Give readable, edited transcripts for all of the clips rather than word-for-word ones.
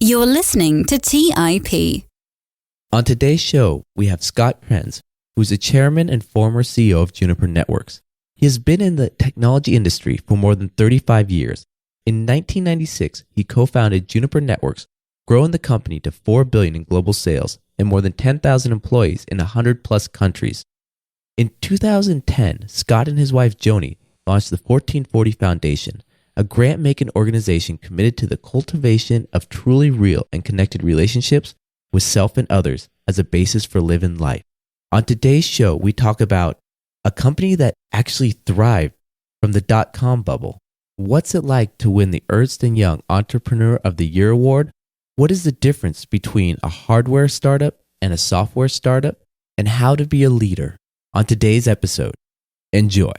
You're listening to TIP. On today's show, we have Scott Kriens, who's the chairman and former CEO of Juniper Networks. He has been in the technology industry for more than 35 years. In 1996, he co-founded Juniper Networks, growing the company to $4 billion in global sales and more than 10,000 employees in 100-plus countries. In 2010, Scott and his wife Joni launched the 1440 Foundation, a grant-making organization committed to the cultivation of truly real and connected relationships with self and others as a basis for living life. On today's show, we talk about a company that actually thrived from the dot-com bubble. What's it like to win the Ernst & Young Entrepreneur of the Year award? What is the difference between a hardware startup and a software startup? And how to be a leader? On today's episode, enjoy.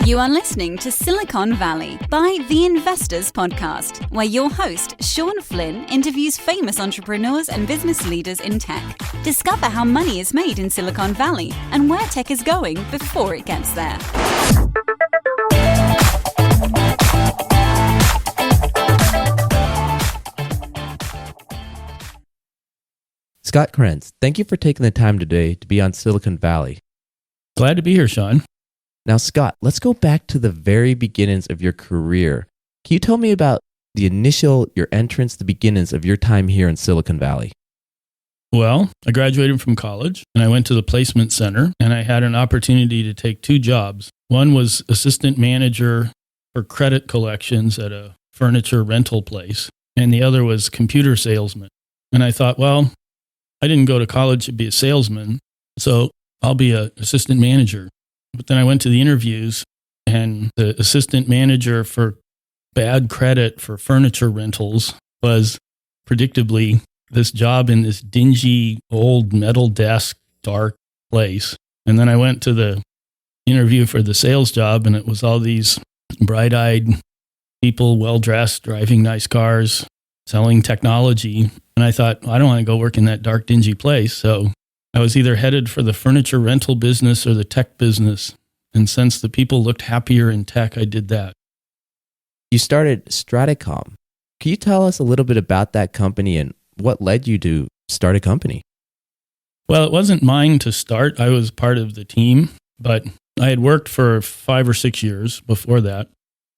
You are listening to Silicon Valley by The Investors Podcast, where your host, Sean Flynn, interviews famous entrepreneurs and business leaders in tech. Discover how money is made in Silicon Valley and where tech is going before it gets there. Scott Kriens, thank you for taking the time today to be on Silicon Valley. Glad to be here, Sean. Now, Scott, let's go back to the very beginnings of your career. Can you tell me about your entrance, the beginnings of your time here in Silicon Valley? Well, I graduated from college and I went to the placement center and I had an opportunity to take two jobs. One was assistant manager for credit collections at a furniture rental place, and the other was computer salesman. And I thought, well, I didn't go to college to be a salesman, so I'll be an assistant manager. But then I went to the interviews, and the assistant manager for bad credit for furniture rentals was predictably this job in this dingy, old metal desk, dark place. And then I went to the interview for the sales job, and it was all these bright-eyed people, well-dressed, driving nice cars, selling technology. And I thought, I don't want to go work in that dark, dingy place. So I was either headed for the furniture rental business or the tech business. And since the people looked happier in tech, I did that. You started Stratacom. Can you tell us a little bit about that company and what led you to start a company? Well, it wasn't mine to start. I was part of the team, but I had worked for 5 or 6 years before that.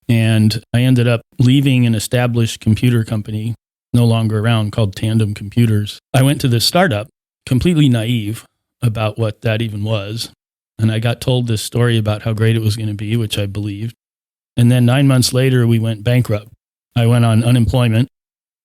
And I ended up leaving an established computer company, no longer around, called Tandem Computers. I went to this startup, completely naive about what that even was. And I got told this story about how great it was going to be, which I believed. And then 9 months later, we went bankrupt. I went on unemployment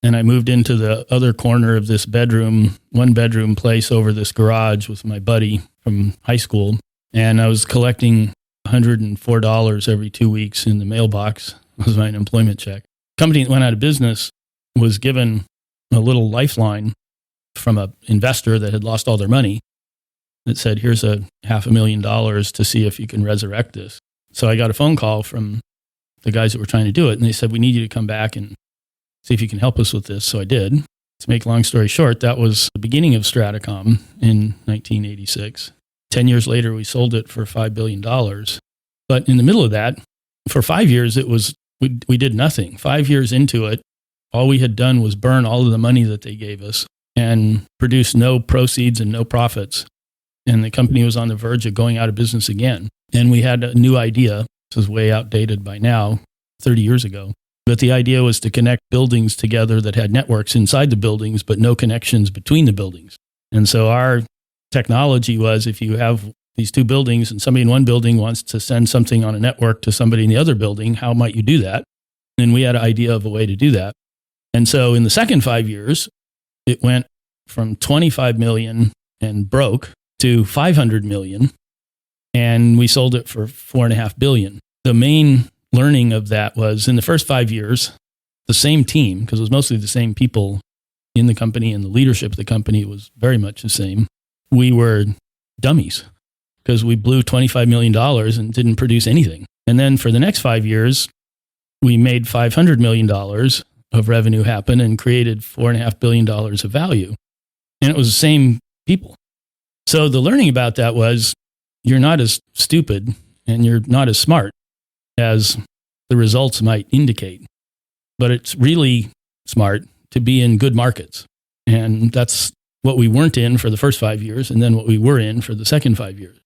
and I moved into the other corner of this one bedroom place over this garage with my buddy from high school. And I was collecting $104 every 2 weeks in the mailbox. That was my unemployment check. The company that went out of business was given a little lifeline from an investor that had lost all their money that said, here's $500,000 to see if you can resurrect this. So I got a phone call from the guys that were trying to do it, and they said, we need you to come back and see if you can help us with this. So I did. To make a long story short, that was the beginning of Stratacom in 1986. 10 years later, we sold it for $5 billion. But in the middle of that, for 5 years, we did nothing. 5 years into it, all we had done was burn all of the money that they gave us and produce no proceeds and no profits. And the company was on the verge of going out of business again. And we had a new idea. This is way outdated by now, 30 years ago. But the idea was to connect buildings together that had networks inside the buildings, but no connections between the buildings. And so our technology was, if you have these two buildings and somebody in one building wants to send something on a network to somebody in the other building, how might you do that? And we had an idea of a way to do that. And so in the second 5 years, it went from 25 million and broke to 500 million. And we sold it for $4.5 billion. The main learning of that was in the first 5 years, the same team, because it was mostly the same people in the company and the leadership of the company was very much the same. We were dummies because we blew $25 million and didn't produce anything. And then for the next 5 years, we made $500 million of revenue happen and created $4.5 billion of value. And it was the same people. So the learning about that was you're not as stupid and you're not as smart as the results might indicate. But it's really smart to be in good markets. And that's what we weren't in for the first 5 years, and then what we were in for the second 5 years.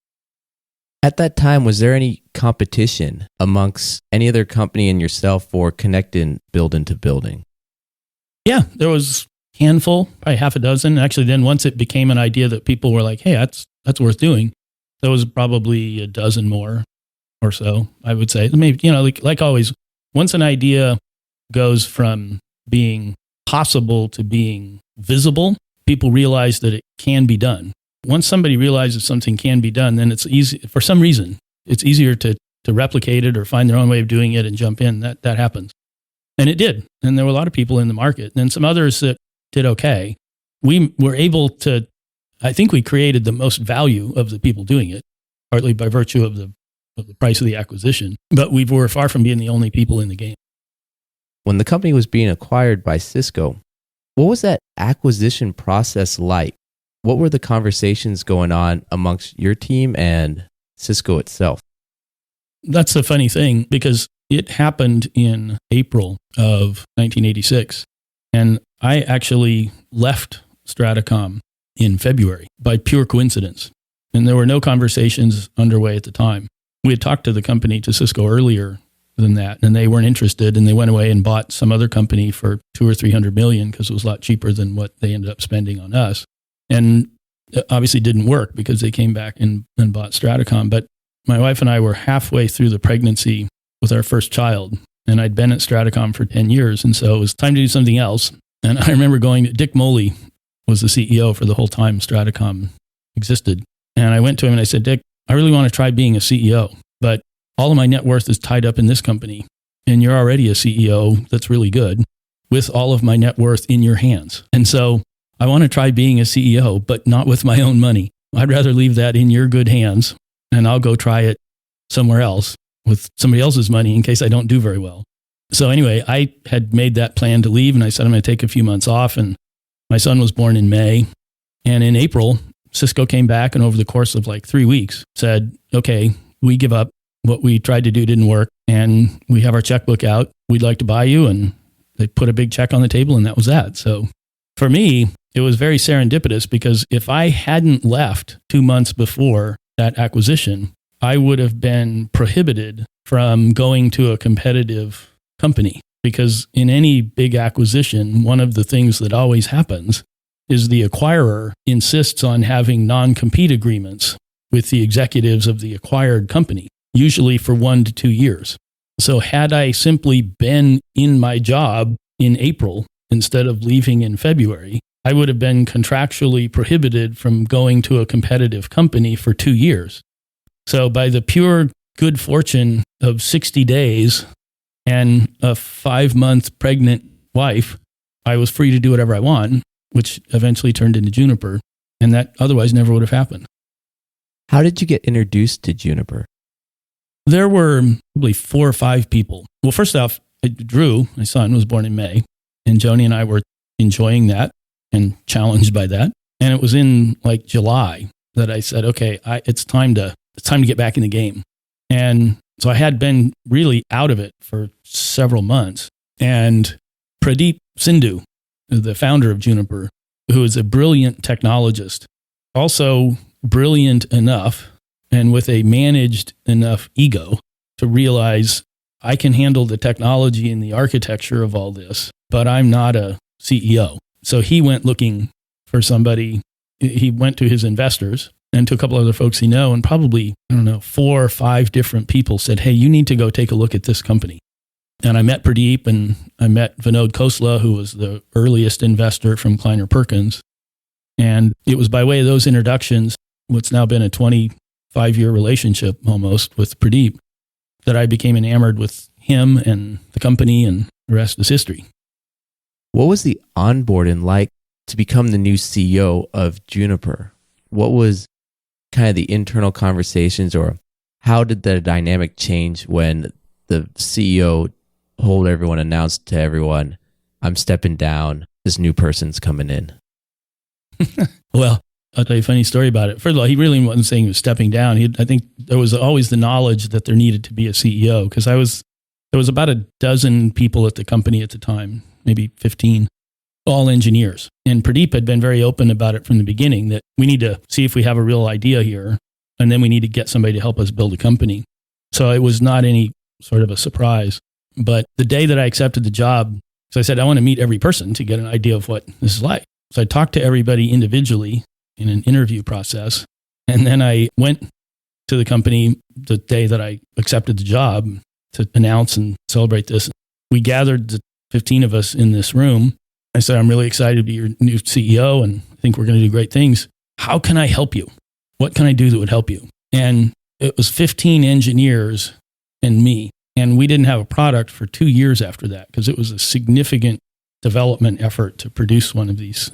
At that time, was there any competition amongst any other company and yourself for connecting building to building? Yeah, there was a handful, probably half a dozen. Actually, then once it became an idea that people were like, hey, that's worth doing, there was probably a dozen more or so, I would say. Maybe, like always, once an idea goes from being possible to being visible, people realize that it can be done. Once somebody realizes something can be done, then it's easy, for some reason, it's easier to replicate it or find their own way of doing it and jump in. That happens. And it did. And there were a lot of people in the market. And some others that did okay. We were able to, I think we created the most value of the people doing it, partly by virtue of the price of the acquisition. But we were far from being the only people in the game. When the company was being acquired by Cisco, what was that acquisition process like? What were the conversations going on amongst your team and Cisco itself? That's the funny thing, because it happened in April of 1986. And I actually left Stratacom in February by pure coincidence. And there were no conversations underway at the time. We had talked to the company, to Cisco, earlier than that, and they weren't interested, and they went away and bought some other company for $200 or $300 million because it was a lot cheaper than what they ended up spending on us. And it obviously didn't work because they came back and bought Stratacom. But my wife and I were halfway through the pregnancy with our first child, and I'd been at Stratacom for 10 years, and so it was time to do something else. And I remember Dick Moley was the CEO for the whole time Stratacom existed. And I went to him and I said, Dick, I really want to try being a CEO, but all of my net worth is tied up in this company, and you're already a CEO that's really good with all of my net worth in your hands. And so I want to try being a CEO, but not with my own money. I'd rather leave that in your good hands, and I'll go try it somewhere else with somebody else's money in case I don't do very well. So anyway, I had made that plan to leave, and I said I'm going to take a few months off, and my son was born in May. And in April, Cisco came back, and over the course of like 3 weeks said, okay, we give up. What we tried to do didn't work, and we have our checkbook out. We'd like to buy you. And they put a big check on the table, and that was that. So for me, it was very serendipitous, because if I hadn't left 2 months before that acquisition, I would have been prohibited from going to a competitive company. Because in any big acquisition, one of the things that always happens is the acquirer insists on having non-compete agreements with the executives of the acquired company, usually for 1 to 2 years. So had I simply been in my job in April instead of leaving in February, I would have been contractually prohibited from going to a competitive company for 2 years. So by the pure good fortune of 60 days and a 5-month pregnant wife, I was free to do whatever I want, which eventually turned into Juniper, and that otherwise never would have happened. How did you get introduced to Juniper? There were probably 4 or 5 people. Well, first off, Drew, my son, was born in May, and Joni and I were enjoying that and challenged by that. And it was in like July that I said, okay, it's time to get back in the game. And so I had been really out of it for several months. And Pradeep Sindhu, the founder of Juniper, who is a brilliant technologist, also brilliant enough and with a managed enough ego to realize I can handle the technology and the architecture of all this, but I'm not a CEO. So he went looking for somebody. He went to his investors and to a couple other folks he know, and probably, 4 or 5 different people said, hey, you need to go take a look at this company. And I met Pradeep, and I met Vinod Khosla, who was the earliest investor from Kleiner Perkins. And it was by way of those introductions, what's now been a 25-year relationship almost with Pradeep, that I became enamored with him and the company, and the rest is history. What was the onboarding like to become the new CEO of Juniper? What was kind of the internal conversations, or how did the dynamic change when the CEO announced to everyone, I'm stepping down, this new person's coming in? Well, I'll tell you a funny story about it. First of all, he really wasn't saying he was stepping down. I think there was always the knowledge that there needed to be a CEO, because there was about a dozen people at the company at the time, maybe 15, all engineers. And Pradeep had been very open about it from the beginning that we need to see if we have a real idea here, and then we need to get somebody to help us build a company. So it was not any sort of a surprise. But the day that I accepted the job, so I said, I want to meet every person to get an idea of what this is like. So I talked to everybody individually in an interview process. And then I went to the company the day that I accepted the job to announce and celebrate this. We gathered the 15 of us in this room. I said, I'm really excited to be your new CEO and I think we're going to do great things. How can I help you? What can I do that would help you? And it was 15 engineers and me. And we didn't have a product for 2 years after that because it was a significant development effort to produce one of these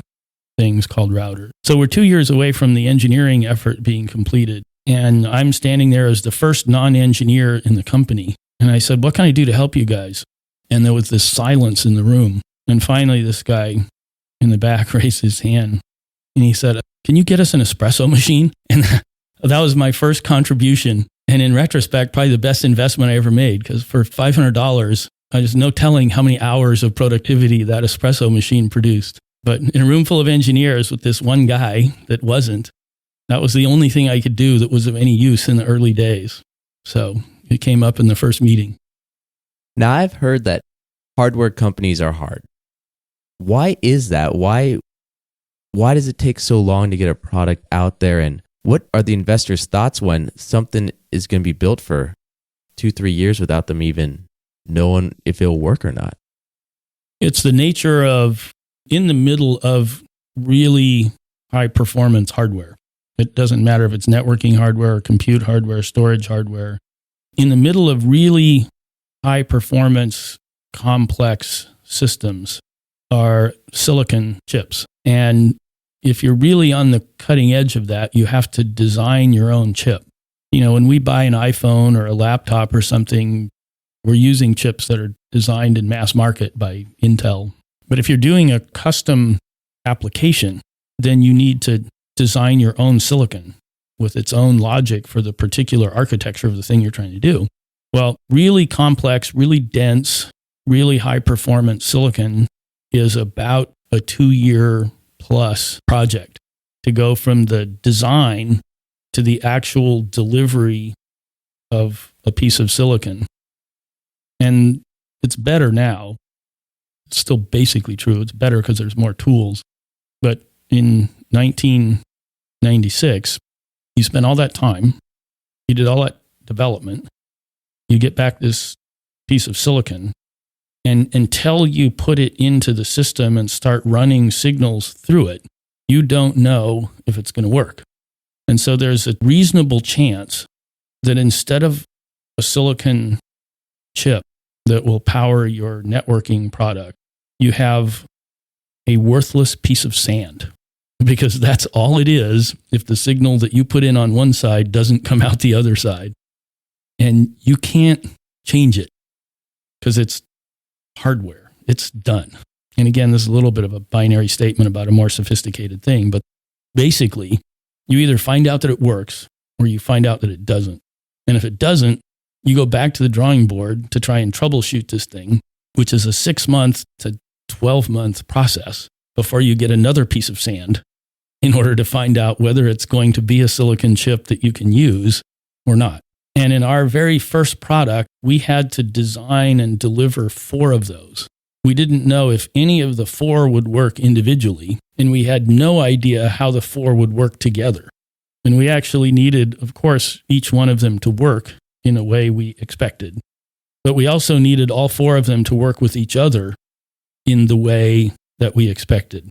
things called router. So we're 2 years away from the engineering effort being completed. And I'm standing there as the first non-engineer in the company. And I said, what can I do to help you guys? And there was this silence in the room. And finally, this guy in the back raised his hand and he said, can you get us an espresso machine? And that was my first contribution. And in retrospect, probably the best investment I ever made because for $500, there's no telling how many hours of productivity that espresso machine produced. But in a room full of engineers with this one guy that wasn't, that was the only thing I could do that was of any use in the early days. So it came up in the first meeting. Now, I've heard that hardware companies are hard. Why is that? Why does it take so long to get a product out there? And what are the investors' thoughts when something is going to be built for 2-3 years without them even knowing if it'll work or not? It's the nature of in the middle of really high performance hardware. It doesn't matter if it's networking hardware, or compute hardware, storage hardware. In the middle of really high performance, complex systems are silicon chips. And if you're really on the cutting edge of that, you have to design your own chip. You know, when we buy an iPhone or a laptop or something, we're using chips that are designed in mass market by Intel. But if you're doing a custom application, then you need to design your own silicon with its own logic for the particular architecture of the thing you're trying to do. Well, really complex, really dense, really high performance silicon is about a 2-year plus project to go from the design to the actual delivery of a piece of silicon. And it's better now. It's still basically true. It's better because there's more tools. But in 1996, you spent all that time, you did all that development, you get back this piece of silicon, and until you put it into the system and start running signals through it, you don't know if it's going to work. And so there's a reasonable chance that instead of a silicon chip that will power your networking product, you have a worthless piece of sand, because that's all it is if the signal that you put in on one side doesn't come out the other side. And you can't change it because it's hardware. It's done. And again, this is a little bit of a binary statement about a more sophisticated thing, but basically, you either find out that it works or you find out that it doesn't. And if it doesn't, you go back to the drawing board to try and troubleshoot this thing, which is a 6-month to 12-month process before you get another piece of sand in order to find out whether it's going to be a silicon chip that you can use or not. And in our very first product, we had to design and deliver 4 of those. We didn't know if any of the 4 would work individually, and we had no idea how the 4 would work together. And we actually needed, of course, each one of them to work in a way we expected. But we also needed all 4 of them to work with each other in the way that we expected.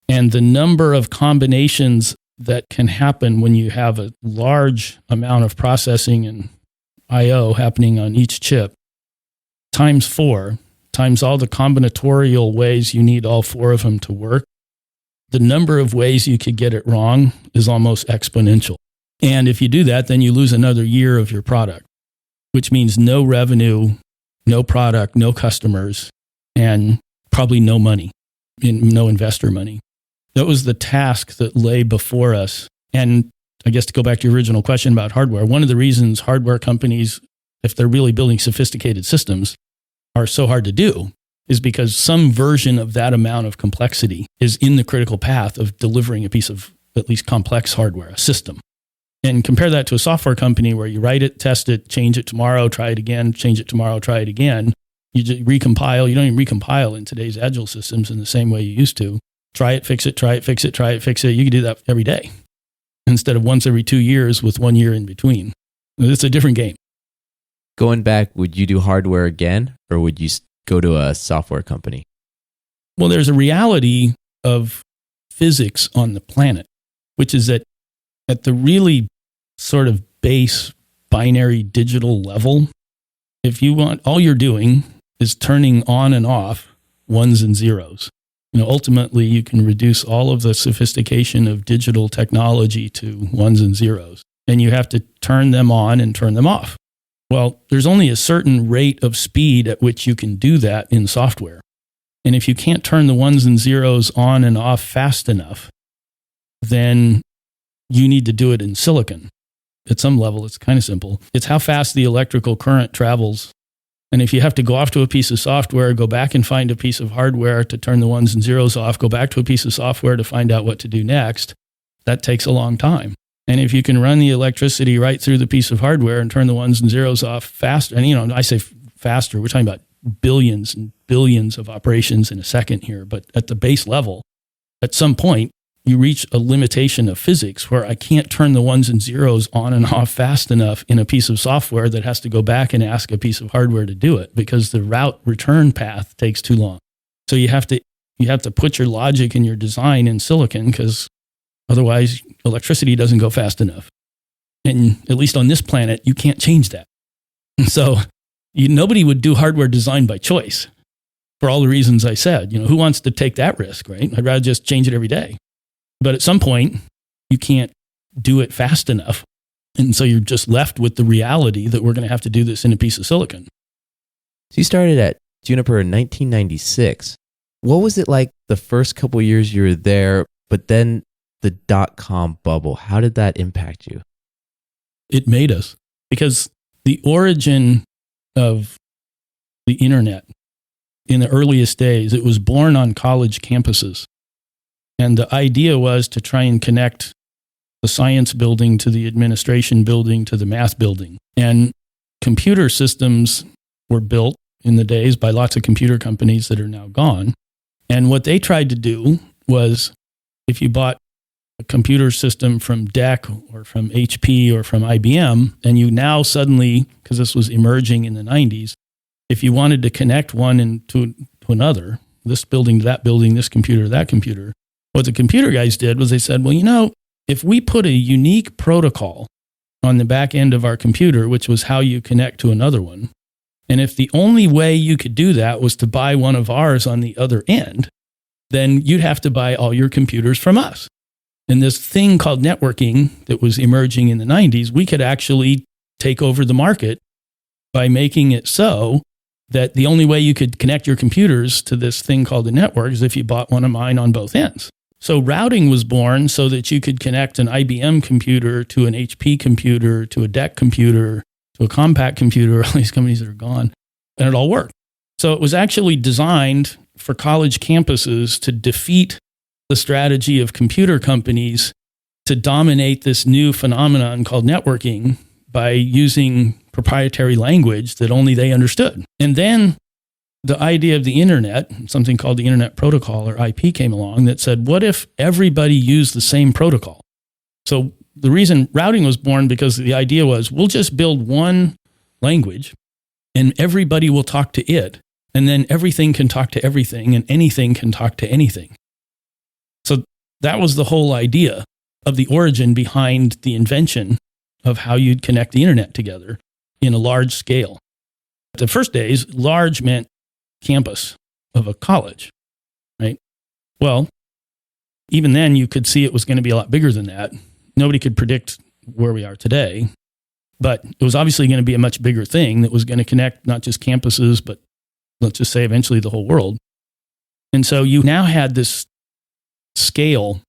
And the number of combinations that can happen when you have a large amount of processing and I/O happening on each chip, times 4, times all the combinatorial ways you need all 4 of them to work, the number of ways you could get it wrong is almost exponential. And if you do that, then you lose another year of your product, which means no revenue, no product, no customers, and probably no money, no investor money. That was the task that lay before us. And I guess to go back to your original question about hardware, one of the reasons hardware companies, if they're really building sophisticated systems, are so hard to do is because some version of that amount of complexity is in the critical path of delivering a piece of at least complex hardware, a system. And compare that to a software company where you write it, test it, change it tomorrow, try it again, change it tomorrow, try it again. You just recompile. You don't even recompile in today's agile systems in the same way you used to. Try it, fix it, try it, fix it, try it, fix it. You can do that every day instead of once every 2 years with 1 year in between. It's a different game. Going back, would you do hardware again, or would you go to a software company? Well, there's a reality of physics on the planet, which is that at the really sort of base binary digital level, if you want, all you're doing is turning on and off ones and zeros. Ultimately, you can reduce all of the sophistication of digital technology to ones and zeros, and you have to turn them on and turn them off. Well, there's only a certain rate of speed at which you can do that in software. And if you can't turn the ones and zeros on and off fast enough, then you need to do it in silicon. At some level, it's kind of simple. It's how fast the electrical current travels. And if you have to go off to a piece of software, go back and find a piece of hardware to turn the ones and zeros off, go back to a piece of software to find out what to do next, that takes a long time. And if you can run the electricity right through the piece of hardware and turn the ones and zeros off faster, and I say faster, we're talking about billions and billions of operations in a second here, but at the base level, at some point, you reach a limitation of physics where I can't turn the ones and zeros on and off fast enough in a piece of software that has to go back and ask a piece of hardware to do it because the route return path takes too long. So you have to put your logic and your design in silicon because otherwise electricity doesn't go fast enough. And at least on this planet, you can't change that. So nobody would do hardware design by choice for all the reasons I said. Who wants to take that risk, right? I'd rather just change it every day. But at some point, you can't do it fast enough. And so you're just left with the reality that we're going to have to do this in a piece of silicon. So you started at Juniper in 1996. What was it like the first couple of years you were there, but then the dot-com bubble? How did that impact you? It made us. Because the origin of the internet in the earliest days, it was born on college campuses. And the idea was to try and connect the science building to the administration building to the math building. And computer systems were built in the days by lots of computer companies that are now gone. And what they tried to do was, if you bought a computer system from DEC or from HP or from IBM, and you now suddenly, because this was emerging in the 90s, if you wanted to connect one to another, this building to that building, this computer to that computer, what the computer guys did was they said, well, if we put a unique protocol on the back end of our computer, which was how you connect to another one, and if the only way you could do that was to buy one of ours on the other end, then you'd have to buy all your computers from us. And this thing called networking that was emerging in the 90s, we could actually take over the market by making it so that the only way you could connect your computers to this thing called a network is if you bought one of mine on both ends. So routing was born so that you could connect an IBM computer to an HP computer, to a DEC computer, to a Compaq computer, all these companies that are gone, and it all worked. So it was actually designed for college campuses to defeat the strategy of computer companies to dominate this new phenomenon called networking by using proprietary language that only they understood. And then the idea of the internet, something called the Internet Protocol or IP, came along that said, what if everybody used the same protocol? So the reason routing was born, because the idea was, we'll just build one language and everybody will talk to it. And then everything can talk to everything and anything can talk to anything. So that was the whole idea of the origin behind the invention of how you'd connect the internet together in a large scale. The first days, large meant campus of a college, right? Well, even then you could see it was going to be a lot bigger than that. Nobody could predict where we are today, but it was obviously going to be a much bigger thing that was going to connect not just campuses, but let's just say eventually the whole world. And so you now had this scale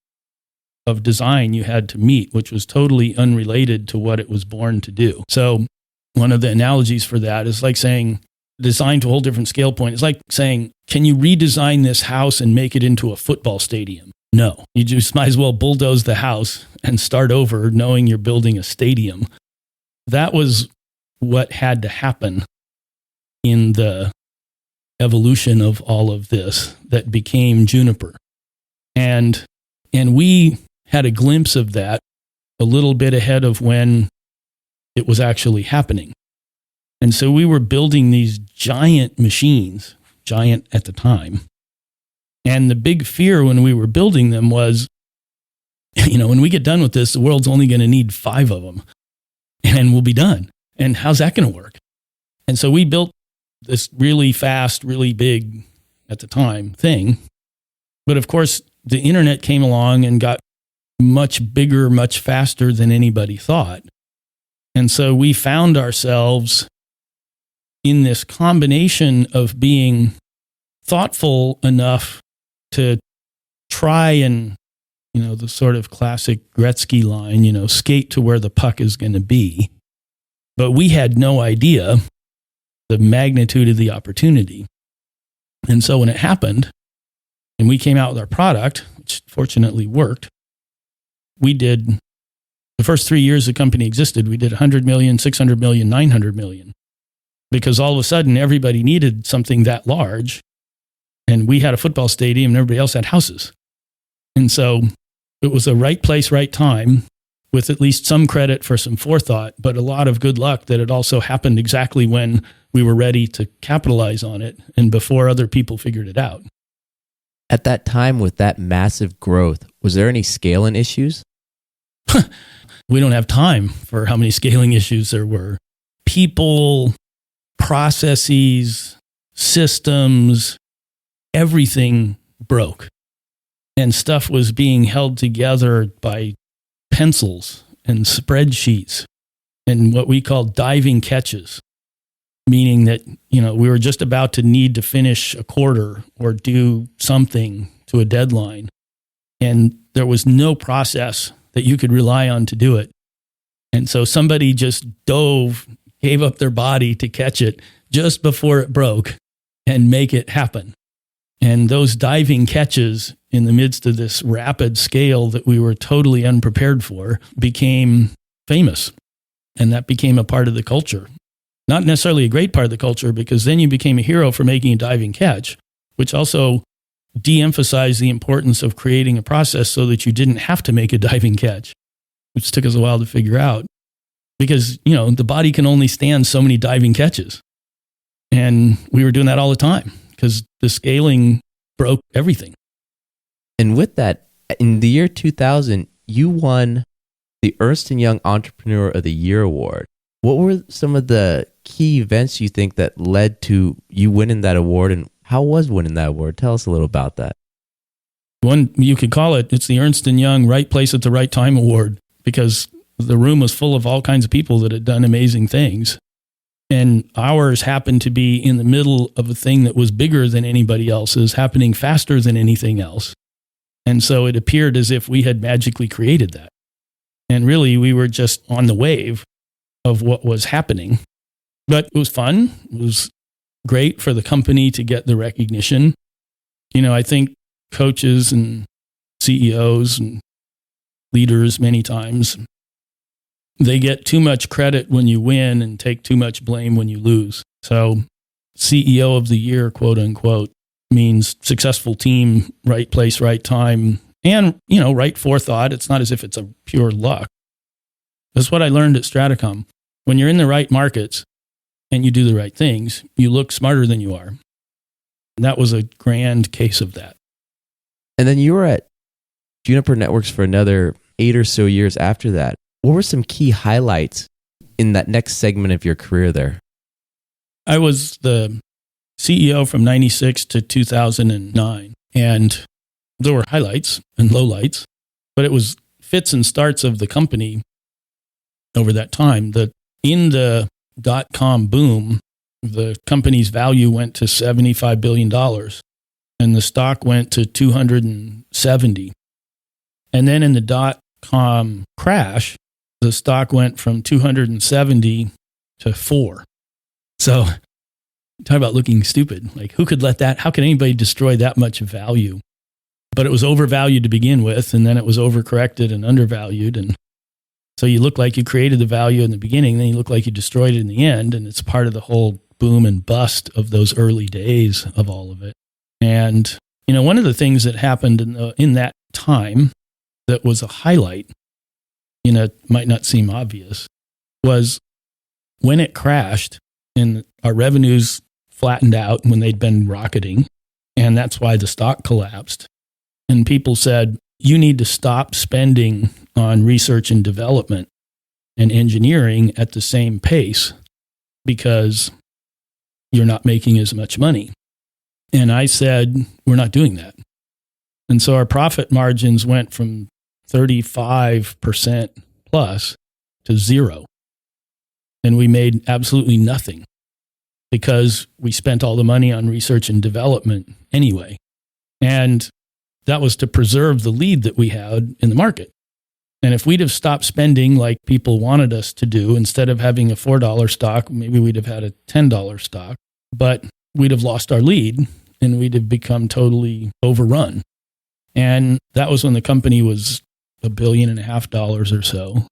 of design you had to meet, which was totally unrelated to what it was born to do. So one of the analogies for that is like saying designed to a whole different scale point. It's like saying, can you redesign this house and make it into a football stadium? No, you just might as well bulldoze the house and start over knowing you're building a stadium. That was what had to happen in the evolution of all of this that became Juniper. And we had a glimpse of that a little bit ahead of when it was actually happening. And so we were building these giant machines, giant at the time. And the big fear when we were building them was, when we get done with this, the world's only going to need 5 of them and we'll be done. And how's that going to work? And so we built this really fast, really big at the time thing. But of course, the internet came along and got much bigger, much faster than anybody thought. And so we found ourselves in this combination of being thoughtful enough to try and, the sort of classic Gretzky line, skate to where the puck is going to be. But we had no idea the magnitude of the opportunity. And so when it happened, and we came out with our product, which fortunately worked, we did, the first 3 years the company existed, we did 100 million, 600 million, 900 million. Because all of a sudden, everybody needed something that large. And we had a football stadium and everybody else had houses. And so it was the right place, right time, with at least some credit for some forethought, but a lot of good luck that it also happened exactly when we were ready to capitalize on it and before other people figured it out. At that time, with that massive growth, was there any scaling issues? We don't have time for how many scaling issues there were. People, processes, systems, everything broke. And stuff was being held together by pencils and spreadsheets and what we call diving catches, meaning that, we were just about to need to finish a quarter or do something to a deadline. And there was no process that you could rely on to do it. And so somebody just gave up their body to catch it just before it broke and make it happen. And those diving catches in the midst of this rapid scale that we were totally unprepared for became famous. And that became a part of the culture. Not necessarily a great part of the culture, because then you became a hero for making a diving catch, which also de-emphasized the importance of creating a process so that you didn't have to make a diving catch, which took us a while to figure out. Because, the body can only stand so many diving catches. And we were doing that all the time because the scaling broke everything. And with that, in the year 2000, you won the Ernst & Young Entrepreneur of the Year Award. What were some of the key events you think that led to you winning that award, and how was winning that award? Tell us a little about that. One, you could call it's the Ernst & Young Right Place at the Right Time Award, because the room was full of all kinds of people that had done amazing things. And ours happened to be in the middle of a thing that was bigger than anybody else's, happening faster than anything else. And so it appeared as if we had magically created that. And really, we were just on the wave of what was happening. But it was fun. It was great for the company to get the recognition. I think coaches and CEOs and leaders many times, they get too much credit when you win and take too much blame when you lose. So CEO of the year, quote unquote, means successful team, right place, right time, and, right forethought. It's not as if it's a pure luck. That's what I learned at Stratacom. When you're in the right markets and you do the right things, you look smarter than you are. And that was a grand case of that. And then you were at Juniper Networks for another 8 or so years after that. What were some key highlights in that next segment of your career there? I was the CEO from 96 to 2009. And there were highlights and lowlights, but it was fits and starts of the company over that time. In the dot-com boom, the company's value went to $75 billion and the stock went to 270. And then in the dot-com crash, the stock went from 270 to 4. So Talk about looking stupid. Like, how could anybody destroy that much value? But it was overvalued to begin with, and then it was overcorrected and undervalued. And so you look like you created the value in the beginning, then you look like you destroyed it in the end. And it's part of the whole boom and bust of those early days of all of it. And, one of the things that happened in that time that was a highlight, might not seem obvious, was when it crashed and our revenues flattened out when they'd been rocketing. And that's why the stock collapsed. And people said, you need to stop spending on research and development and engineering at the same pace because you're not making as much money. And I said, we're not doing that. And so our profit margins went from 35% plus to zero. And we made absolutely nothing because we spent all the money on research and development anyway. And that was to preserve the lead that we had in the market. And if we'd have stopped spending like people wanted us to do, instead of having a $4 stock, maybe we'd have had a $10 stock, but we'd have lost our lead and we'd have become totally overrun. And that was when the company was $1.5 billion or so.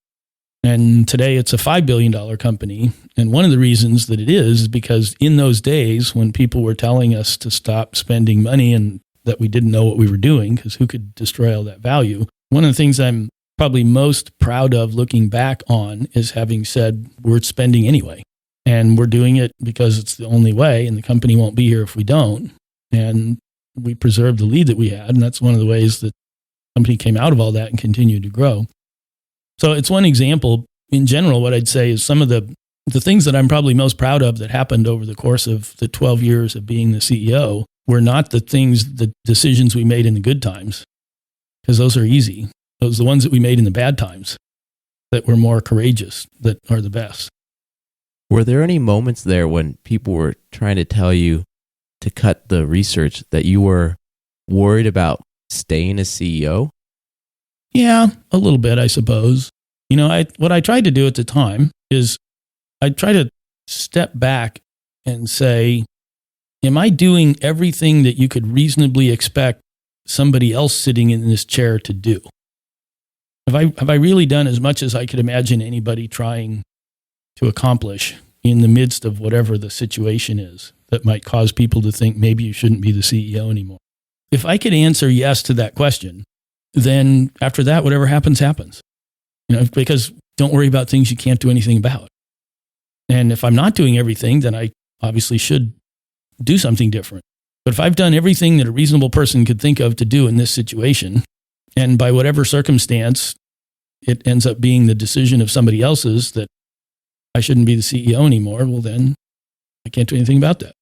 And today it's a $5 billion company. And one of the reasons that it is because in those days when people were telling us to stop spending money and that we didn't know what we were doing, because who could destroy all that value? One of the things I'm probably most proud of looking back on is having said, we're spending anyway. And we're doing it because it's the only way, and the company won't be here if we don't. And we preserved the lead that we had. And that's one of the ways that the company came out of all that and continued to grow. So it's one example. In general, what I'd say is some of the things that I'm probably most proud of that happened over the course of the 12 years of being the CEO were not the decisions we made in the good times, because those are easy. Those are the ones that we made in the bad times that were more courageous, that are the best. Were there any moments there when people were trying to tell you to cut the research that you were worried about staying as CEO? Yeah, a little bit, I suppose. What I tried to do at the time is I try to step back and say, am I doing everything that you could reasonably expect somebody else sitting in this chair to do? Have I really done as much as I could imagine anybody trying to accomplish in the midst of whatever the situation is that might cause people to think maybe you shouldn't be the CEO anymore? If I could answer yes to that question, then after that, whatever happens, happens. Because don't worry about things you can't do anything about. And if I'm not doing everything, then I obviously should do something different. But if I've done everything that a reasonable person could think of to do in this situation, and by whatever circumstance, it ends up being the decision of somebody else's that I shouldn't be the CEO anymore, well then, I can't do anything about that.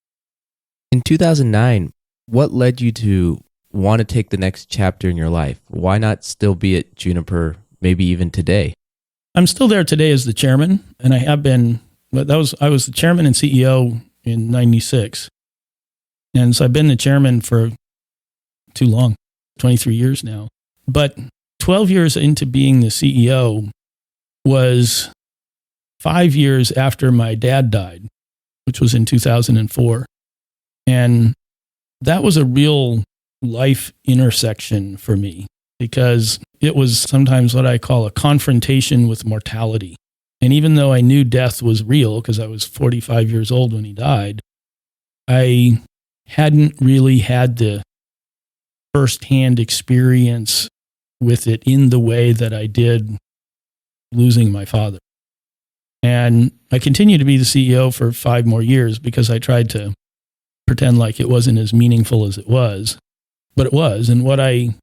In 2009, what led you to want to take the next chapter in your life? Why not still be at Juniper, maybe even today? I'm still there today as the chairman, and I have been, I was the chairman and CEO in 96. And so I've been the chairman for too long, 23 years now. But 12 years into being the CEO was 5 years after my dad died, which was in 2004. And that was a real life intersection for me because it was sometimes what I call a confrontation with mortality. And even though I knew death was real because I was 45 years old when he died, I hadn't really had the firsthand experience with it in the way that I did losing my father. And I continued to be the CEO for 5 more years because I tried to pretend like it wasn't as meaningful as it was, but it was. And what I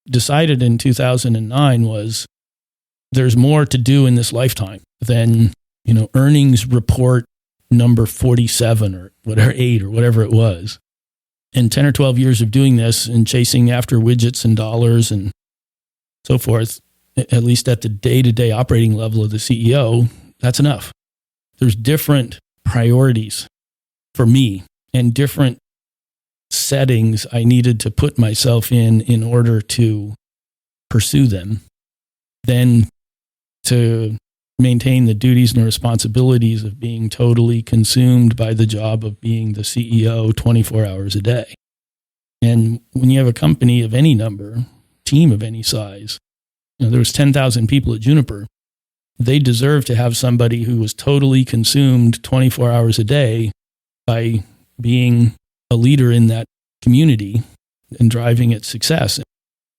decided in 2009 was there's more to do in this lifetime than, earnings report number 47 or whatever, 8 or whatever it was. And 10 or 12 years of doing this and chasing after widgets and dollars and so forth, at least at the day-to-day operating level of the CEO, that's enough. There's different priorities for me and different settings I needed to put myself in order to pursue them than to maintain the duties and responsibilities of being totally consumed by the job of being the CEO 24 hours a day. And when you have a company of any number, team of any size, there was 10,000 people at Juniper, they deserve to have somebody who was totally consumed 24 hours a day by being a leader in that community and driving its success.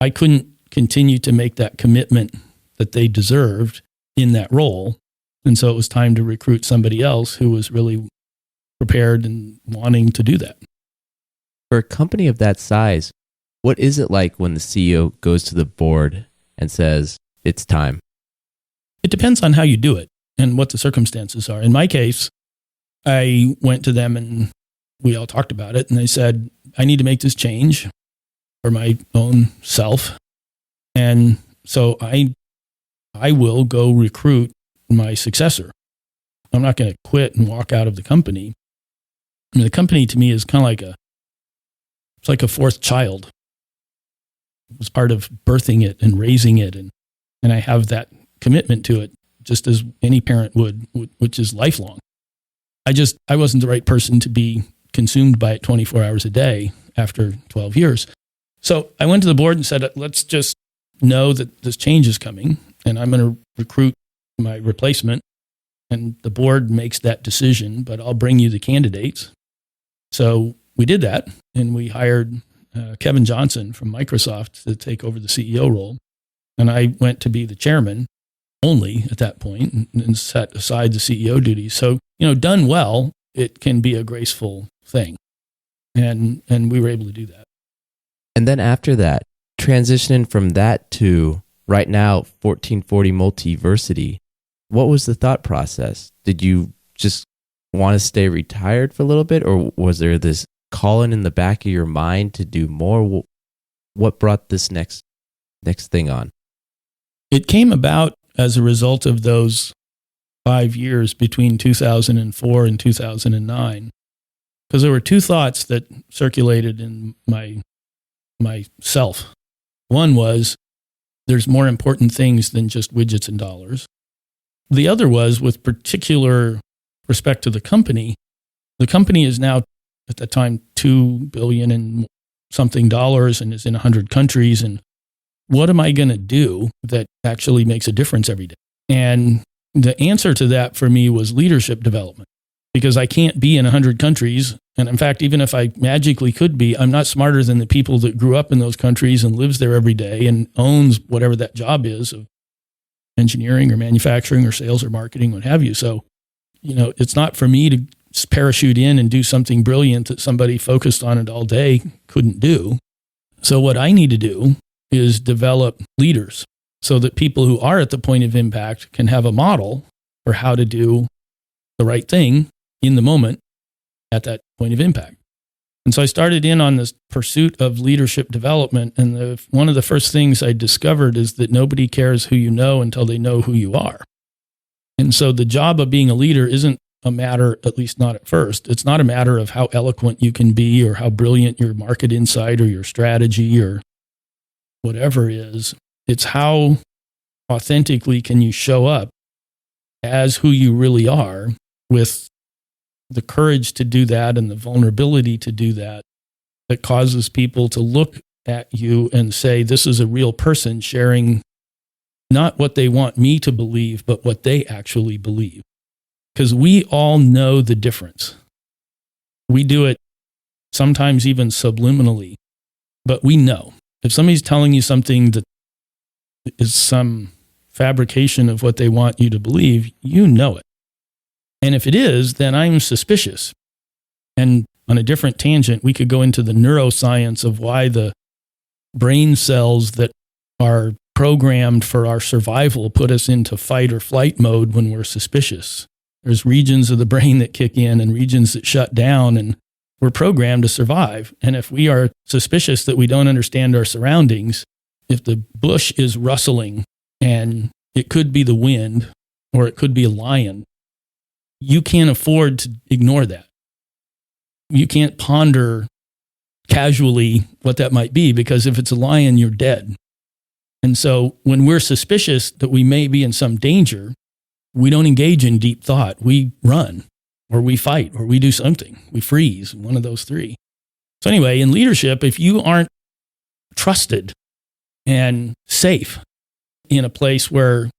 I couldn't continue to make that commitment that they deserved in that role. And so it was time to recruit somebody else who was really prepared and wanting to do that. For a company of that size, what is it like when the CEO goes to the board and says, it's time? It depends on how you do it and what the circumstances are. In my case, I went to them and we all talked about it. And they said, I need to make this change for my own self. And so I will go recruit my successor. I'm not going to quit and walk out of the company. I mean, the company to me is kind of it's like a fourth child. It was part of birthing it and raising it. And I have that commitment to it just as any parent would, which is lifelong. I wasn't the right person to be consumed by it 24 hours a day after 12 years. So I went to the board and said, let's just know that this change is coming and I'm going to recruit my replacement. And the board makes that decision, but I'll bring you the candidates. So we did that and we hired Kevin Johnson from Microsoft to take over the CEO role. And I went to be the chairman only at that point and set aside the CEO duties. So, done well, it can be a graceful thing. And we were able to do that. And then after that, transitioning from that to right now, 1440 Multiversity, what was the thought process? Did you just want to stay retired for a little bit, or was there this calling in the back of your mind to do more? What brought this next thing on? It came about as a result of those 5 years between 2004 and 2009, because there were two thoughts that circulated in myself. One was, there's more important things than just widgets and dollars. The other was, with particular respect to the company is now, at that time, $2 billion and something dollars and is in 100 countries. And what am I going to do that actually makes a difference every day? And the answer to that for me was leadership development, because I can't be in 100 countries. And in fact, even if I magically could be, I'm not smarter than the people that grew up in those countries and lives there every day and owns whatever that job is of engineering or manufacturing or sales or marketing, what have you. So, it's not for me to parachute in and do something brilliant that somebody focused on it all day couldn't do. So what I need to do is develop leaders so that people who are at the point of impact can have a model for how to do the right thing in the moment at that point of impact. And so I started in on this pursuit of leadership development. And one of the first things I discovered is that nobody cares who you know until they know who you are. And so the job of being a leader isn't a matter, at least not at first, it's not a matter of how eloquent you can be or how brilliant your market insight or your strategy or whatever is. It's how authentically can you show up as who you really are, with the courage to do that and the vulnerability to do that, that causes people to look at you and say, this is a real person sharing not what they want me to believe, but what they actually believe. Because we all know the difference. We do it sometimes even subliminally, but we know. If somebody's telling you something that is some fabrication of what they want you to believe, you know it. And if it is, then I'm suspicious. And on a different tangent, we could go into the neuroscience of why the brain cells that are programmed for our survival put us into fight or flight mode when we're suspicious. There's regions of the brain that kick in and regions that shut down, and we're programmed to survive. And if we are suspicious that we don't understand our surroundings, if the bush is rustling and it could be the wind or it could be a lion, you can't afford to ignore that. You can't ponder casually what that might be, because if it's a lion, you're dead. And so when we're suspicious that we may be in some danger, we don't engage in deep thought. We run, or we fight, or we do something. We freeze, one of those three. So anyway, in leadership, if you aren't trusted and safe in a place where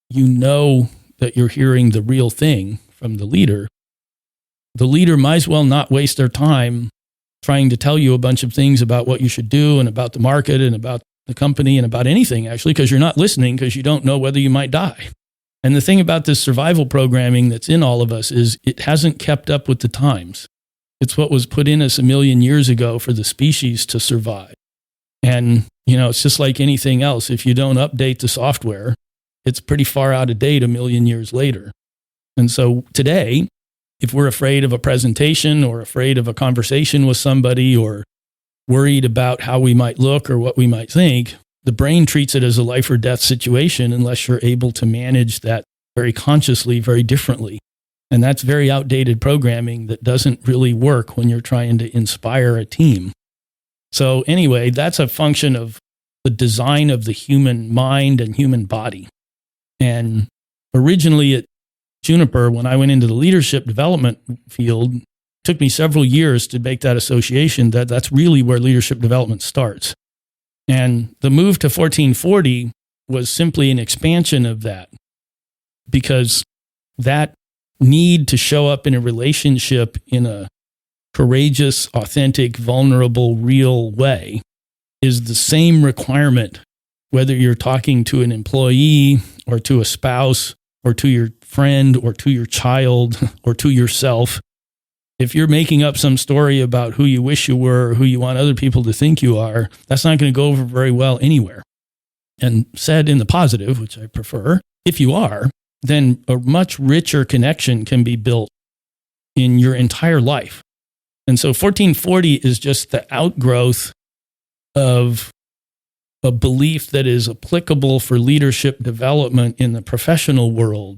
you know that you're hearing the real thing from the leader might as well not waste their time trying to tell you a bunch of things about what you should do and about the market and about the company and about anything, actually, because you're not listening because you don't know whether you might die. And the thing about this survival programming that's in all of us is it hasn't kept up with the times. It's what was put in us 1 million years ago for the species to survive. And, it's just like anything else. If you don't update the software, it's pretty far out of date 1 million years later. And so today, if we're afraid of a presentation or afraid of a conversation with somebody or worried about how we might look or what we might think, the brain treats it as a life or death situation unless you're able to manage that very consciously, very differently. And that's very outdated programming that doesn't really work when you're trying to inspire a team. So anyway, that's a function of the design of the human mind and human body. And originally at Juniper, when I went into the leadership development field, it took me several years to make that association that that's really where leadership development starts. And the move to 1440 was simply an expansion of that, because that need to show up in a relationship in a courageous, authentic, vulnerable, real way is the same requirement, whether you're talking to an employee or to a spouse or to your friend or to your child or to yourself. If you're making up some story about who you wish you were or who you want other people to think you are, that's not going to go over very well anywhere. And said in the positive, which I prefer, if you are, then a much richer connection can be built in your entire life. And so 1440 is just the outgrowth of a belief that is applicable for leadership development in the professional world,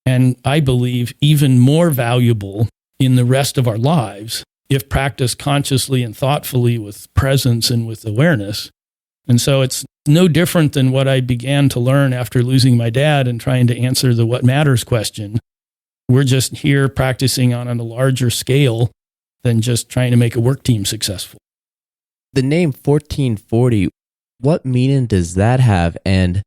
and I believe even more valuable in the rest of our lives if practiced consciously and thoughtfully with presence and with awareness. And so it's no different than what I began to learn after losing my dad and trying to answer the what matters question. We're just here practicing on a larger scale than just trying to make a work team successful. The name 1440, what meaning does that have? And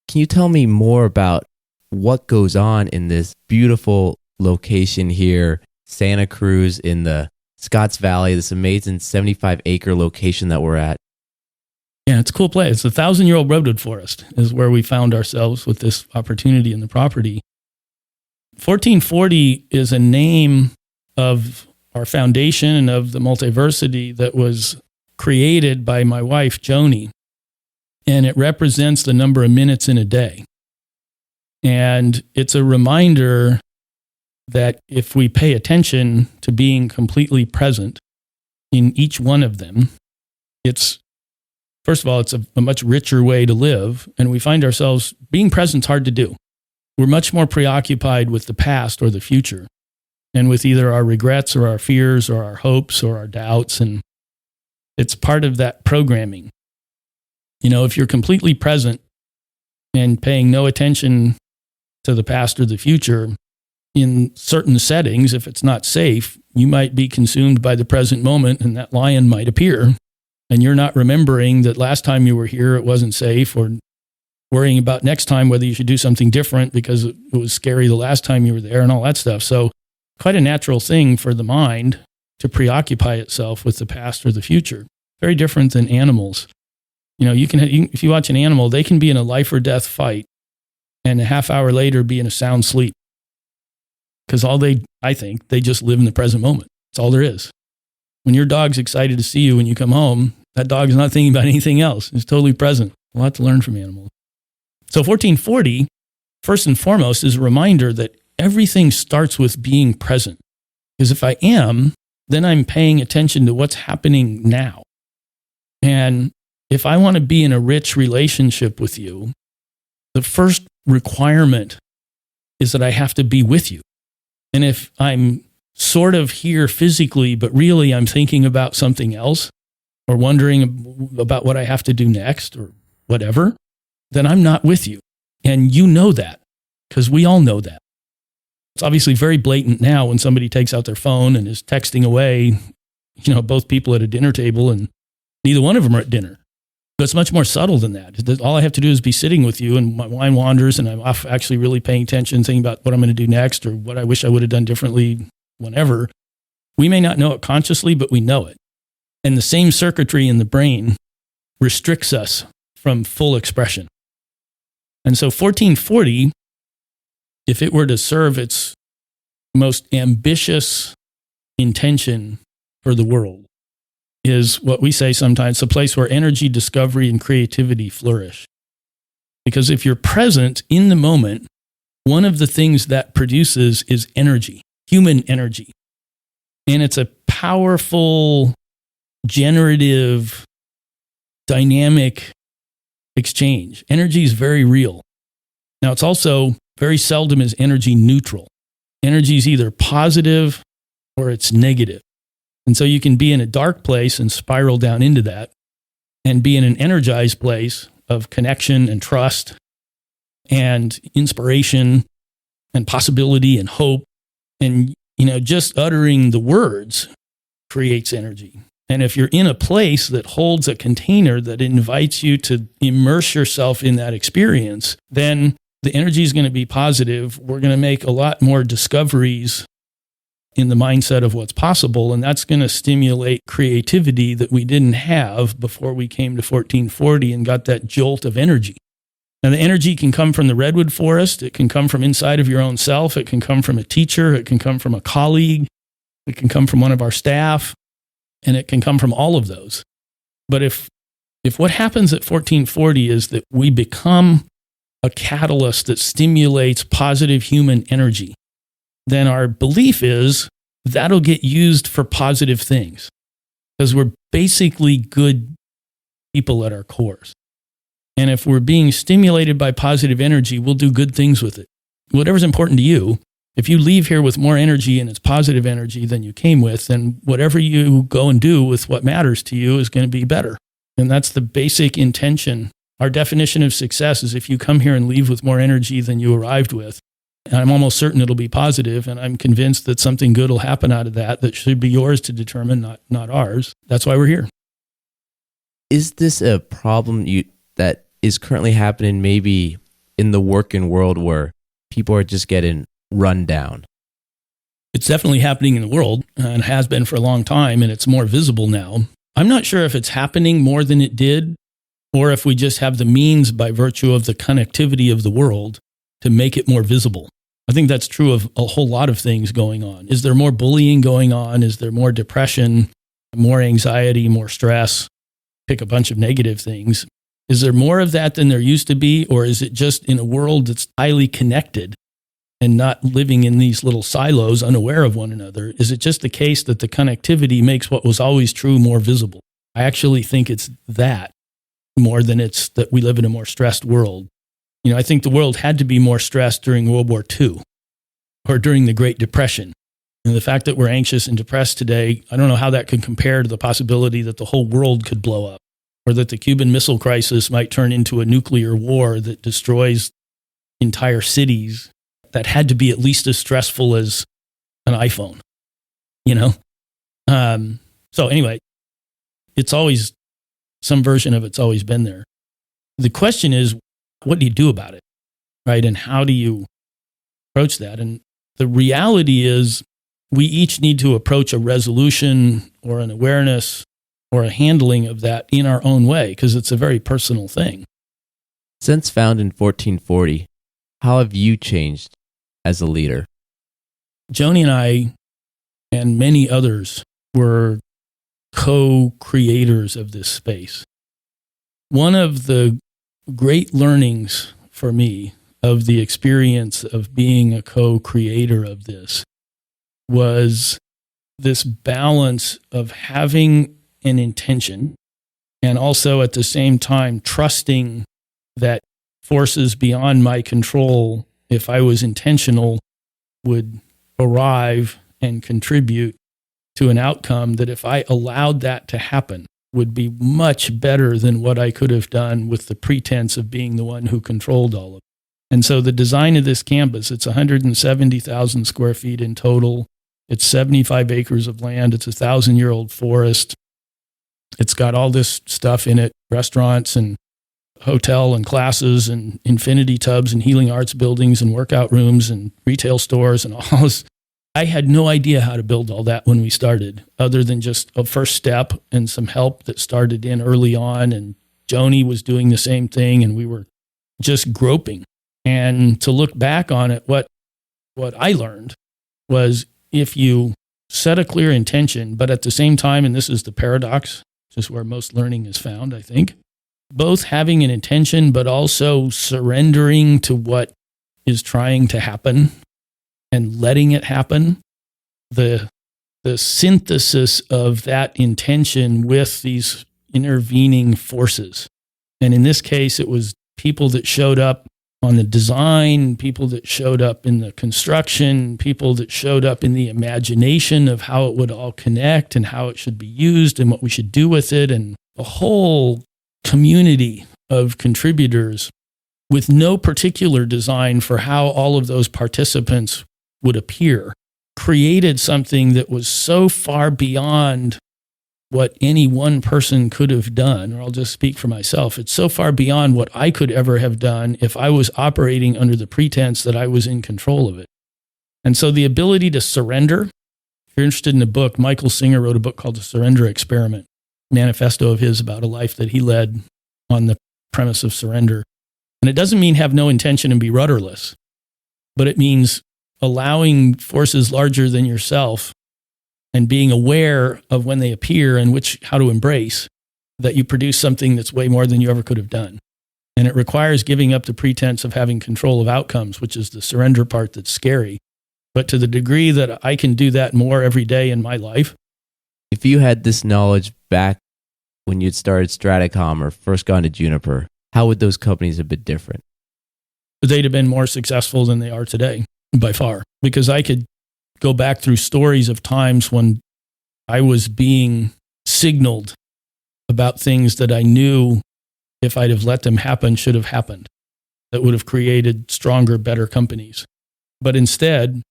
can you tell me more about what goes on in this beautiful location here, Santa Cruz in the Scotts Valley, this amazing 75-acre location that we're at? Yeah, it's a cool place. It's a 1,000-year-old redwood forest is where we found ourselves with this opportunity in the property. 1440 is a name of our foundation and of the Multiversity that was created by my wife, Joni, and it represents the number of minutes in a day. And it's a reminder that if we pay attention to being completely present in each one of them, first of all, it's a much richer way to live. And we find ourselves being present's hard to do. We're much more preoccupied with the past or the future and with either our regrets or our fears or our hopes or our doubts. And it's part of that programming. If you're completely present and paying no attention to the past or the future, in certain settings, if it's not safe, you might be consumed by the present moment and that lion might appear. And you're not remembering that last time you were here, it wasn't safe, or worrying about next time whether you should do something different because it was scary the last time you were there and all that stuff. So quite a natural thing for the mind to preoccupy itself with the past or the future. Very different than animals. If you watch an animal, they can be in a life or death fight and a half hour later be in a sound sleep. Because I think they just live in the present moment. That's all there is. When your dog's excited to see you when you come home, that dog is not thinking about anything else. It's totally present. A lot to learn from animals. So 1440, first and foremost, is a reminder that everything starts with being present. Because if I am, then I'm paying attention to what's happening now. And if I want to be in a rich relationship with you, the first requirement is that I have to be with you. And if I'm sort of here physically, but really I'm thinking about something else or wondering about what I have to do next or whatever, then I'm not with you. And you know that. because we all know that. It's obviously very blatant now when somebody takes out their phone and is texting away, both people at a dinner table and neither one of them are at dinner. But it's much more subtle than that. All I have to do is be sitting with you and my mind wanders and I'm off actually really paying attention, thinking about what I'm going to do next or what I wish I would have done differently, whenever. We may not know it consciously, but we know it. And the same circuitry in the brain restricts us from full expression. And so 1440, if it were to serve its most ambitious intention for the world, is what we say sometimes, a place where energy, discovery, and creativity flourish. Because if you're present in the moment, one of the things that produces is energy, human energy. And it's a powerful, generative, dynamic exchange. Energy is very real. Now, it's also very seldom is energy neutral. Energy is either positive or it's negative. And so you can be in a dark place and spiral down into that and be in an energized place of connection and trust and inspiration and possibility and hope. And, just uttering the words creates energy. And if you're in a place that holds a container that invites you to immerse yourself in that experience, then the energy is going to be positive. We're going to make a lot more discoveries in the mindset of what's possible, and that's going to stimulate creativity that we didn't have before we came to 1440 and got that jolt of energy. Now, the energy can come from the redwood forest. It can come from inside of your own self. It can come from a teacher. It can come from a colleague. It can come from one of our staff, and it can come from all of those. But if what happens at 1440 is that we become a catalyst that stimulates positive human energy, then our belief is that'll get used for positive things because we're basically good people at our cores. And if we're being stimulated by positive energy, we'll do good things with it. Whatever's important to you, if you leave here with more energy and it's positive energy than you came with, then whatever you go and do with what matters to you is going to be better. And that's the basic intention. Our definition of success is if you come here and leave with more energy than you arrived with. And I'm almost certain it'll be positive, and I'm convinced that something good will happen out of that should be yours to determine, not ours. That's why we're here. Is this a problem that is currently happening maybe in the working world where people are just getting run down? It's definitely happening in the world and has been for a long time, and it's more visible now. I'm not sure if it's happening more than it did or if we just have the means by virtue of the connectivity of the world to make it more visible. I think that's true of a whole lot of things going on. Is there more bullying going on? Is there more depression, more anxiety, more stress? Pick a bunch of negative things. Is there more of that than there used to be? Or is it just in a world that's highly connected and not living in these little silos unaware of one another? Is it just the case that the connectivity makes what was always true more visible? I actually think it's that more than it's that we live in a more stressed world. I think the world had to be more stressed during World War II or during the Great Depression. And the fact that we're anxious and depressed today, I don't know how that could compare to the possibility that the whole world could blow up or that the Cuban Missile Crisis might turn into a nuclear war that destroys entire cities. That had to be at least as stressful as an iPhone, So anyway, it's always, some version of it's always been there. The question is, what do you do about it, right? And how do you approach that? And the reality is we each need to approach a resolution or an awareness or a handling of that in our own way because it's a very personal thing. Since founded in 1440, how have you changed as a leader? Joni and I and many others were co-creators of this space. One of the great learnings for me of the experience of being a co-creator of this was this balance of having an intention and also at the same time trusting that forces beyond my control, if I was intentional, would arrive and contribute to an outcome that if I allowed that to happen would be much better than what I could have done with the pretense of being the one who controlled all of it. And so the design of this campus, it's 170,000 square feet in total. It's 75 acres of land. It's a 1,000-year-old forest. It's got all this stuff in it, restaurants and hotel and classes and infinity tubs and healing arts buildings and workout rooms and retail stores and all this. I had no idea how to build all that when we started, other than just a first step and some help that started in early on. And Joni was doing the same thing, and we were just groping. And to look back on it, what I learned was if you set a clear intention, but at the same time, and this is the paradox, just where most learning is found, I think, both having an intention, but also surrendering to what is trying to happen and letting it happen, the synthesis of that intention with these intervening forces. And in this case, it was people that showed up on the design, people that showed up in the construction, people that showed up in the imagination of how it would all connect and how it should be used and what we should do with it, and a whole community of contributors with no particular design for how all of those participants would appear, created something that was so far beyond what any one person could have done, or I'll just speak for myself. It's so far beyond what I could ever have done if I was operating under the pretense that I was in control of it. And so the ability to surrender, if you're interested in the book, Michael Singer wrote a book called The Surrender Experiment, manifesto of his about a life that he led on the premise of surrender. And it doesn't mean have no intention and be rudderless, but it means allowing forces larger than yourself and being aware of when they appear and how to embrace that you produce something that's way more than you ever could have done. And it requires giving up the pretense of having control of outcomes, which is the surrender part that's scary. But to the degree that I can do that more every day in my life. If you had this knowledge back when you'd started Stratacom or first gone to Juniper, how would those companies have been different? They'd have been more successful than they are today, by far, because I could go back through stories of times when I was being signaled about things that I knew if I'd have let them happen should have happened, that would have created stronger, better companies. But instead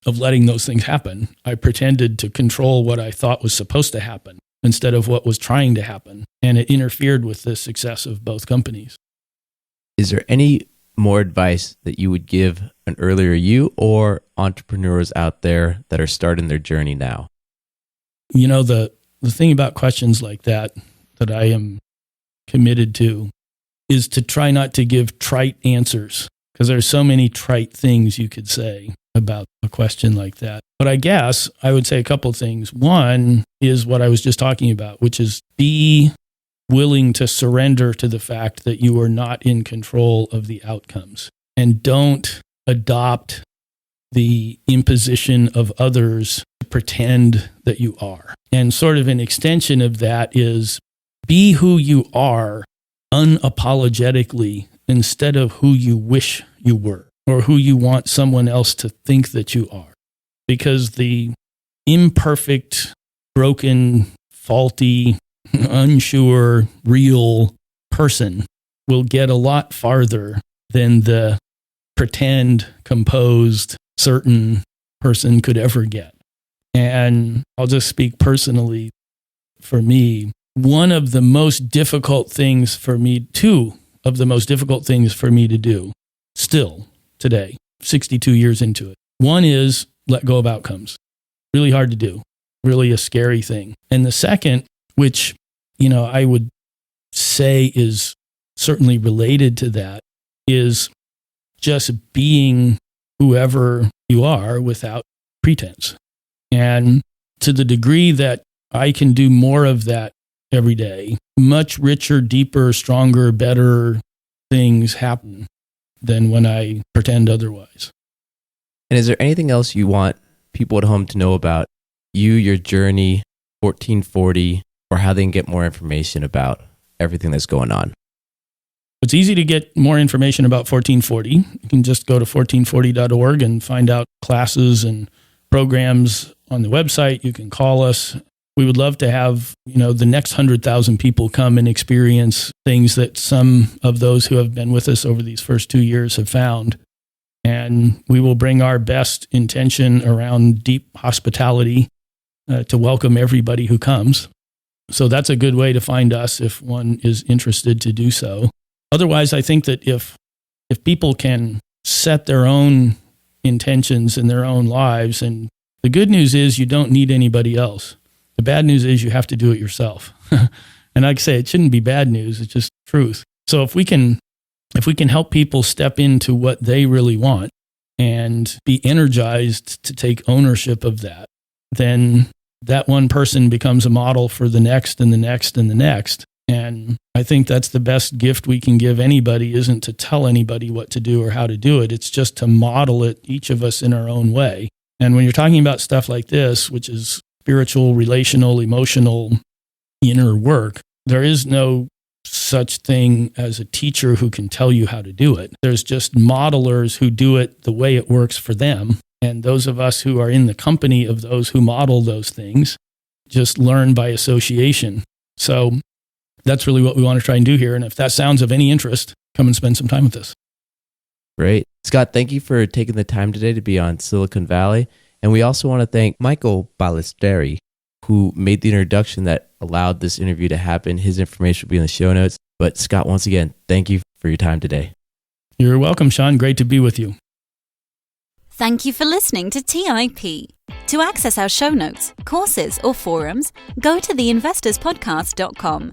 of letting those things happen, I pretended to control what I thought was supposed to happen instead of what was trying to happen. And it interfered with the success of both companies. Is there any more advice that you would give an earlier you or entrepreneurs out there that are starting their journey now? You know, the thing about questions like that I am committed to is to try not to give trite answers, because there's so many trite things you could say about a question like that. But I guess I would say a couple of things. One is what I was just talking about, which is be willing to surrender to the fact that you are not in control of the outcomes, and don't adopt the imposition of others to pretend that you are. And sort of an extension of that is be who you are unapologetically instead of who you wish you were or who you want someone else to think that you are. Because the imperfect, broken, faulty, unsure, real person will get a lot farther than the pretend, composed, certain person could ever get. And I'll just speak personally for me. One of the most difficult things for me, two of the most difficult things for me to do still today, 62 years into it. One is let go of outcomes. Really hard to do, really a scary thing. And the second, which, I would say is certainly related to that, is just being whoever you are without pretense. And to the degree that I can do more of that every day, much richer, deeper, stronger, better things happen than when I pretend otherwise. And is there anything else you want people at home to know about you, your journey, 1440, or how they can get more information about everything that's going on? It's easy to get more information about 1440. You can just go to 1440.org and find out classes and programs on the website. You can call us we would love to have, the next 100,000 people come and experience things that some of those who have been with us over these first 2 years have found. And we will bring our best intention around deep hospitality to welcome everybody who comes. So that's a good way to find us if one is interested to do so. Otherwise, I think that if people can set their own intentions in their own lives, and the good news is you don't need anybody else. The bad news is you have to do it yourself. And like I say, it shouldn't be bad news. It's just truth. So if we can help people step into what they really want and be energized to take ownership of that, then that one person becomes a model for the next and the next and the next. And I think that's the best gift we can give anybody, isn't to tell anybody what to do or how to do it. It's just to model it, each of us in our own way. And when you're talking about stuff like this, which is spiritual, relational, emotional, inner work, there is no such thing as a teacher who can tell you how to do it. There's just modelers who do it the way it works for them. And those of us who are in the company of those who model those things just learn by association. So that's really what we want to try and do here. And if that sounds of any interest, come and spend some time with us. Great. Scott, thank you for taking the time today to be on Silicon Valley. And we also want to thank Michael Ballesteri, who made the introduction that allowed this interview to happen. His information will be in the show notes. But Scott, once again, thank you for your time today. You're welcome, Sean. Great to be with you. Thank you for listening to TIP. To access our show notes, courses, or forums, go to theinvestorspodcast.com.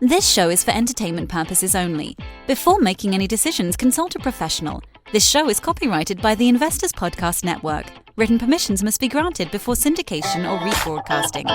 This show is for entertainment purposes only. Before making any decisions, consult a professional. This show is copyrighted by the Investors Podcast Network. Written permissions must be granted before syndication or rebroadcasting.